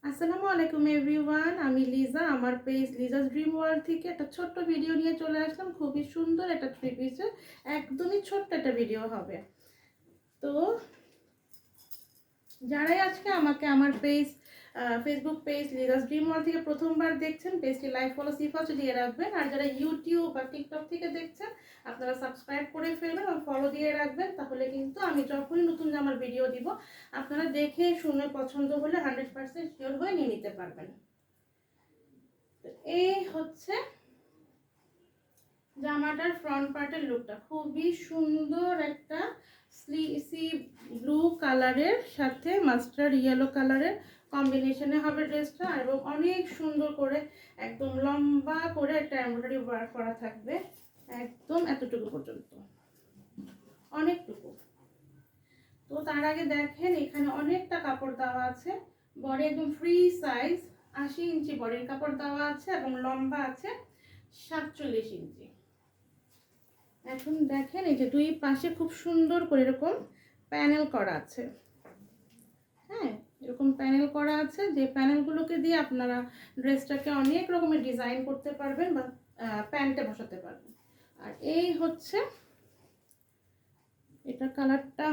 আসসালামু আলাইকুম এভরিওয়ান, আমি লিজা। আমার পেজ লিজাস ড্রিম ওয়ার্ল্ড থেকে একটা ছোট্ট ভিডিও নিয়ে চলে আসলাম। খুবই সুন্দর একটা থ্রি পিসের একদমই ছোট্ট একটা ভিডিও হবে। তো যারাই আজকে আমাকে আমার Facebook page Liza's dream world থেকে প্রথমবার দেখছেন, পেজটি লাইক ফলো সিফাতে দিয়ে রাখবেন। আর যারা ইউটিউব বা টিকটক থেকে দেখছেন, আপনারা সাবস্ক্রাইব করে ফেলবেন এবং ফলো দিয়ে রাখবেন। তাহলে কিন্তু আমি যখনই নতুন আমার ভিডিও দিব, আপনারা দেখে শুনে পছন্দ হলে 100% শিওর হয়ে নিয়ে নিতে পারবেন। এই হচ্ছে জামাটার ফ্রন্ট পার্টের লুকটা। খুবই সুন্দর একটা সি ব্লু কালারের সাথে মাস্টার্ড ইয়েলো কালারের কম্বিনেশনে হবে ড্রেসটা, এবং অনেক সুন্দর করে একদম লম্বা করে একটা এমব্রয়ডারি ওয়ার্ক করা থাকবে একদম এতটুকু পর্যন্ত, অনেকটুকু। তো তার আগে দেখেন এখানে অনেকটা কাপড় দেওয়া আছে। বডি একদম ফ্রি সাইজ 80 ইঞ্চি বডির কাপড় দেওয়া আছে এবং লম্বা আছে 47 ইঞ্চি। এখন দেখেন এই যে দুই পাশে খুব সুন্দর করে এরকম প্যানেল করা আছে। হ্যাঁ, এরকম প্যানেল করা আছে, যে প্যানেলগুলোকে দিয়ে আপনারা ড্রেসটাকে অনেক রকমের ডিজাইন করতে পারবেন বা প্যান্টে বসাতে পারবেন। আর এই হচ্ছে এটা কালারটা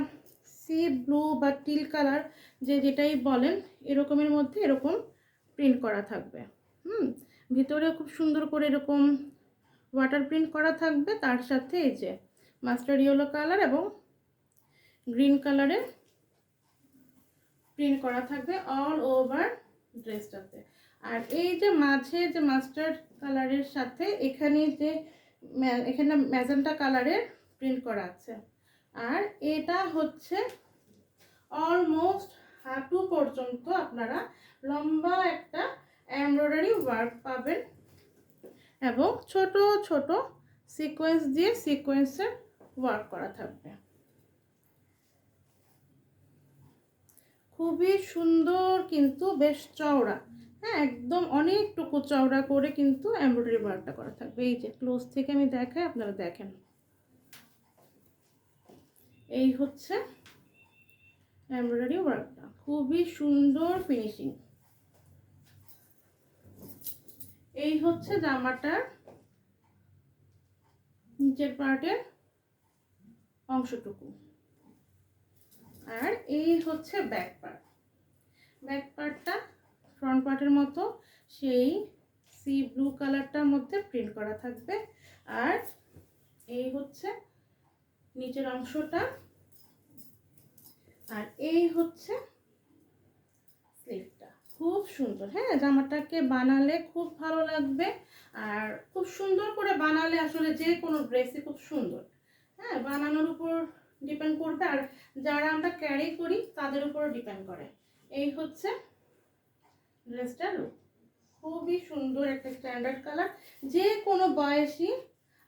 সি ব্লু বা টিল কালার, যেটাই বলেন, এরকমের মধ্যে এরকম প্রিন্ট করা থাকবে। ভিতরে খুব সুন্দর করে এরকম ওয়াটার প্রিন্ট করা থাকবে। তার সাথে এই যে মাস্টার্ড ইয়েলো কালার এবং গ্রিন কালারের প্রিন্ট করা থাকবে অল ওভার ড্রেসটাতে। আর এই যে মাঝে যে মাস্টার্ড কালারের সাথে এখানে ম্যাজেন্টা কালারের প্রিন্ট করা আছে। আর এটা হচ্ছে অলমোস্ট হাঁটু পর্যন্ত আপনারা লম্বা একটা এমব্রয়ডারি ওয়ার্ক পাবেন এবং ছোট ছোট সিকোয়েন্স দিয়ে সিকোয়েন্সের ওয়ার্ক করা থাকবে। খুবই সুন্দর, কিন্তু বেশ চওড়া। হ্যাঁ, একদম অনেকটুকু চওড়া করে কিন্তু এমব্রয়ডারি ওয়ার্কটা করা থাকবে। এই যে ক্লোজ থেকে আমি দেখাই, আপনারা দেখেন। এই হচ্ছে এমব্রয়ডারি ওয়ার্কটা, খুবই সুন্দর ফিনিশিং। এই হচ্ছে জামাটার নিচের পার্টের অংশটুকু। আর এই হচ্ছে ব্যাক পার্ট। ব্যাক পার্টটা ফ্রন্ট পার্টের মতো সেই সি ব্লু কালারটার মধ্যে প্রিন্ট করা থাকবে। আর এই হচ্ছে নিচের অংশটা, আর এই হচ্ছে স্লিভটা। খুব সুন্দর। হ্যাঁ, জামাটাকে বানালে খুব ভালো লাগবে। আর খুব সুন্দর করে বানালে আসলে যে কোনো ড্রেসই খুব সুন্দর। হ্যাঁ, বানানোর উপর ডিপেন্ড করবে, আর যারা আমরা ক্যারি করি তাদের উপরও ডিপেন্ড করে। এই হচ্ছে ড্রেসটার লুক। খুবই সুন্দর একটা স্ট্যান্ডার্ড কালার, যে কোনো বয়সী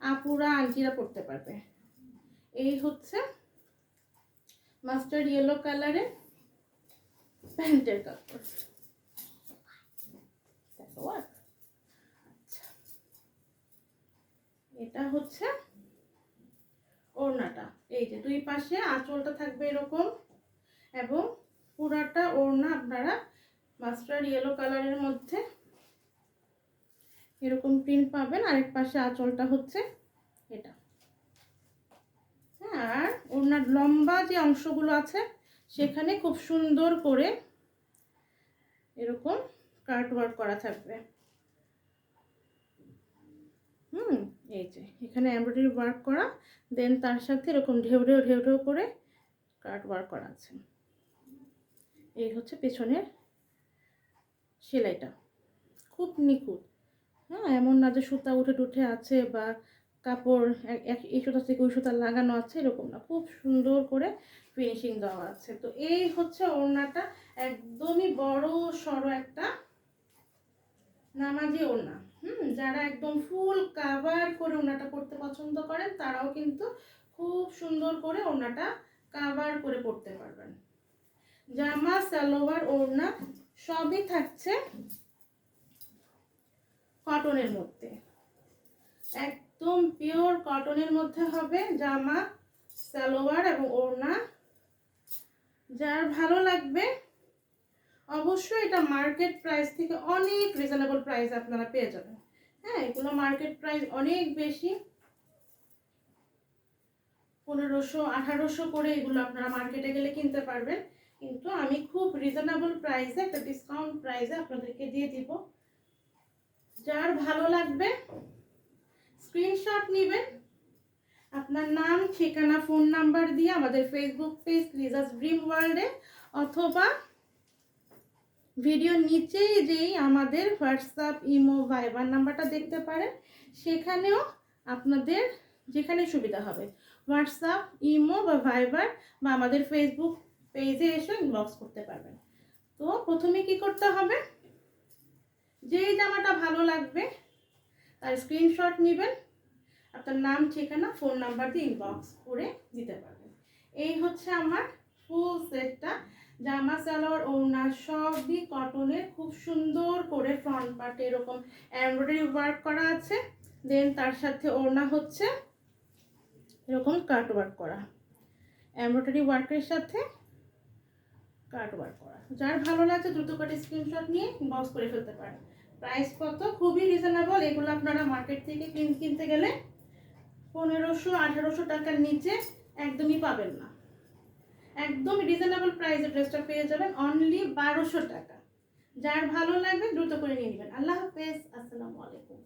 আপুরা আন্টিরা পরতে পারবে। এই হচ্ছে মাস্টার্ড ইয়েলো কালারের প্যান্টের কাপড়। এটা হচ্ছে ওড়নাটা। এই যে দুই পাশে আঁচলটা থাকবে এরকম, এবং পুরাটা ওড়না আপনারা মাস্টার্ড ইয়েলো কালারের মধ্যে এরকম প্রিন্ট পাবেন। আরেক পাশে আঁচলটা হচ্ছে এটা। হ্যাঁ, আর ওড়নার লম্বা যে অংশগুলো আছে সেখানে খুব সুন্দর করে এরকম কাট ওয়ার্ক করা থাকবে। এই যে এখানে এমব্রয়ডারি ওয়ার্ক করা, দেন তার সাথে এরকম ঢেউ ঢেউ ঢেউ ঢেউ করে কাট ওয়ার্ক করা আছে। এই হচ্ছে পেছনের সেলাইটা, খুব নিখুঁত। হ্যাঁ, এমন না যে সুতা উঠে টুঠে আছে বা কাপড় এই সুতা থেকে ওই সুতা লাগানো আছে, এরকম না, খুব সুন্দর করে ফিনিশিং দেওয়া আছে। তো এই হচ্ছে ওড়নাটা, একদমই বড় সড়ো একটা নামাজি ওড়না। যারা একদম ফুল কাভার করে ওড়নাটা পরতে পছন্দ করেন তারাও কিন্তু খুব সুন্দর করে ওড়নাটা কাভার করে পরতে পারবেন। জামা, সালোয়ার, ওড়না সবই থাকছে কটনের মধ্যে, একদম পিওর কটনের মধ্যে হবে জামা, সালোয়ার এবং ওড়না। যার ভালো লাগবে অবশ্যই অবশ্যই এটা মার্কেট প্রাইস থেকে অনেক রিজনেবল প্রাইস আপনারা পেয়ে যাবেন। হ্যাঁ, এগুলো মার্কেট প্রাইস অনেক বেশি, 1500-1800 করে এগুলো আপনারা মার্কেটে গেলে কিনতে পারবেন, কিন্তু আমি খুব রিজনেবল প্রাইসে একটা ডিসকাউন্ট প্রাইসে আপনাদেরকে দিয়ে দিব। যার ভালো লাগবে স্ক্রিনশট নেবেন, আপনার নাম, ঠিকানা, ফোন নাম্বার দিয়ে আমাদের ফেসবুক পেজ লিজাস ড্রিম ওয়ার্ল্ডে অথবা ভিডিও নিচেই যেই আমাদের হোয়াটসঅ্যাপ, ইমো, ভাইবার নাম্বারটা দেখতে পারেন, সেখানেও আপনাদের যেখানে সুবিধা হবে হোয়াটসঅ্যাপ, ইমো বা ভাইবার বা আমাদের ফেসবুক পেজে এসে ইনবক্স করতে পারবেন। তো প্রথমে কি করতে হবে, যেই জামাটা ভালো লাগবে তার স্ক্রিনশট নেবেন, আপনার নাম, ঠিকানা, ফোন নাম্বার দিয়ে ইনবক্স করে দিতে পারবেন। এই হচ্ছে আমার ফুল সেটটা, জামা, সালোয়ার, ওড়না সবই কটনের, খুব সুন্দর করে ফ্রন্ট পার্টে এরকম এমব্রয়ডারি ওয়ার্ক করা আছে, দেন তার সাথে ওড়না হচ্ছে এরকম কাট ওয়ার্ক করা, এমব্রয়ডারি ওয়ার্কের সাথে কাট ওয়ার্ক করা। যার ভালো লাগছে দ্রুত করে স্ক্রিনশট নিয়ে ইনবক্স করে ফেলতে পারেন। প্রাইস কত, খুবই রিজনেবল। এগুলো আপনারা মার্কেট থেকে কিনতে গেলে 1500-1800 টাকার নিচে একদমই পাবেন না। একদম রিজনেবল প্রাইসে ড্রেসটা পেয়ে যাবেন অনলি 1200 টাকা। যার ভালো লাগবে দ্রুত করে নিয়ে নেবেন। আল্লাহ হাফেজ, আসসালামু আলাইকুম।